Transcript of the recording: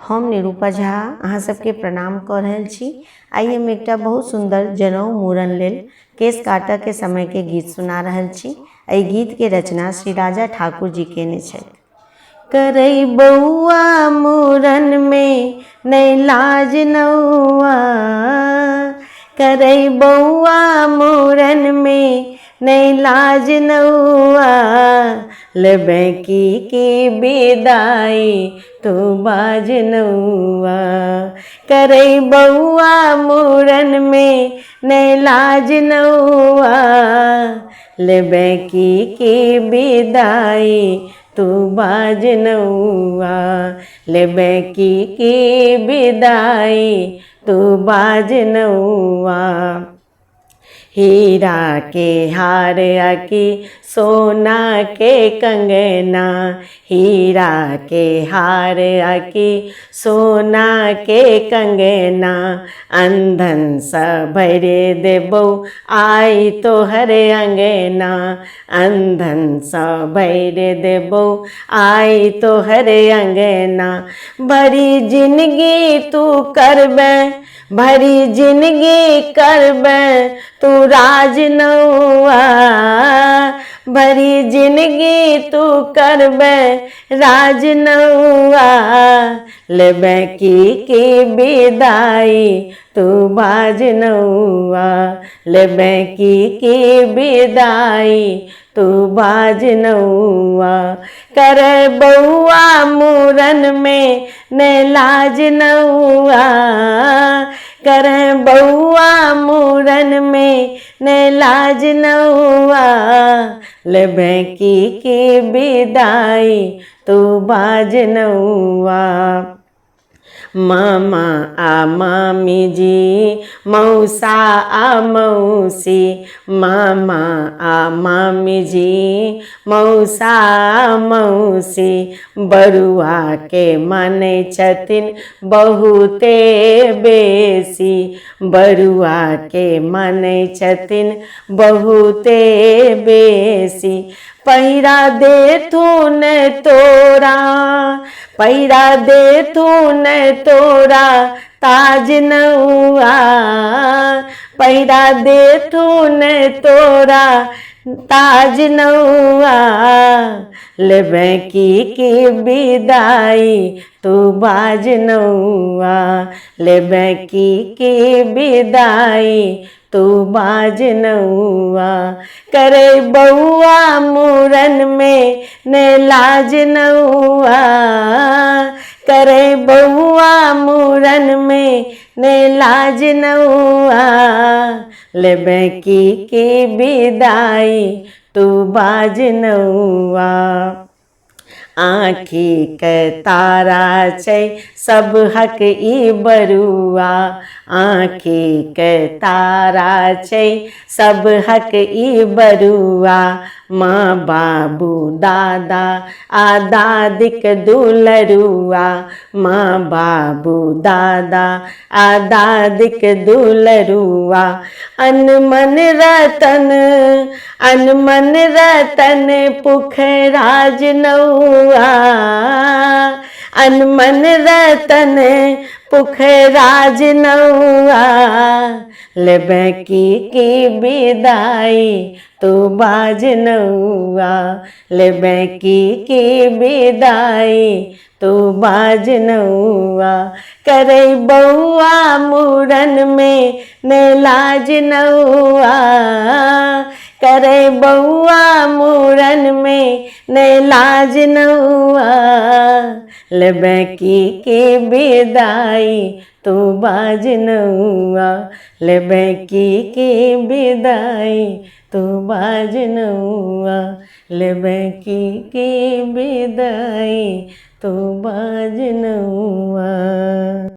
हम निरूपा झा अहाँ सबके प्रणाम कऽ रहल छी। आइ हम एकटा बहुत सुंदर जनऊ मूड़न लेल केश काटऽ के समय के गीत सुना रहल छी। एहि गीत के रचना श्री राजा ठाकुर जी केने छथि। करई बउआ मूड़न में नहीं लाज नौआ, करई बउआ मूड़न में नहीं लाज नौआ, लेबै की विदाई तू बाज नौआ। करई बउआ मूड़न में नहीं लाज नौआ, लेबै की विदाई तू बाज नौआ, लेबै की विदाई तू बाज नौआ। हीरा के हार आकी सोना के कंगना, हीरा के हार आकी सोना के कंगना, अंधन सा भर देबो आई तोहर अंगना, अंधन सा भर देबो आई तोहर अंगना। भरी जिंदगी तू करबे, भरी जिंदगी करबे तू राज नौआ, भरी जिंदगी तू करबे राज नौआ, लेबै की विदाई तू बाज नौआ, लेबै की विदाई तू बाज नौआ। करे बउआ मूड़न में नहीं लाज नौआ, करे बउआ मूड़न में नहीं लाज नौआ, लेबै की विदाई तू बाज नौआ। मामा आ मामी जी, मौसा आ मौसी, मामा आ मामी जी, मौसा आ मौसी, बरुआ के मानै छथिन बहुते बेसी, बरुआ के मानै छथिन बहुते बेसी। पहिरा देथुन तोरा, पहिरा देथुन तोरा ताज नौआ, पहिरा देथुन तोरा ताज नौआ, लेबै की विदाई तू बाज नौआ, लेबै की विदाई तू बाज नौआ। करे बउआ मूड़न में नहीं लाज नौआ, करे बउआ मूड़न में नहीं लाज नौआ, लेबै की विदाई तू बाज नौआ। आँखी के तारा छै सब हक ई बरुआ, आँखी के तारा छै सब हक ई बरुआ, माँ बाबू दादा आ दादिक दुलरुआ, माँ बाबू दादा आ दादिक दुलरुआ। अनमन रतन, अनमन रतन पुखराज नौआ, अनमन रतन पुखराज नौआ, लेबै की विदाई तू बाज नौआ, लेबै की विदाई तू बाज नौआ। करे बउआ मूड़न में नहीं लाज नौआ, करे बउआ मूड़न में नहीं लाज नौआ, लेबै की विदाई तू बाज नौआ, लेबै की विदाई तू बाज नौआ, लेबै की विदाई तू बाज नौआ।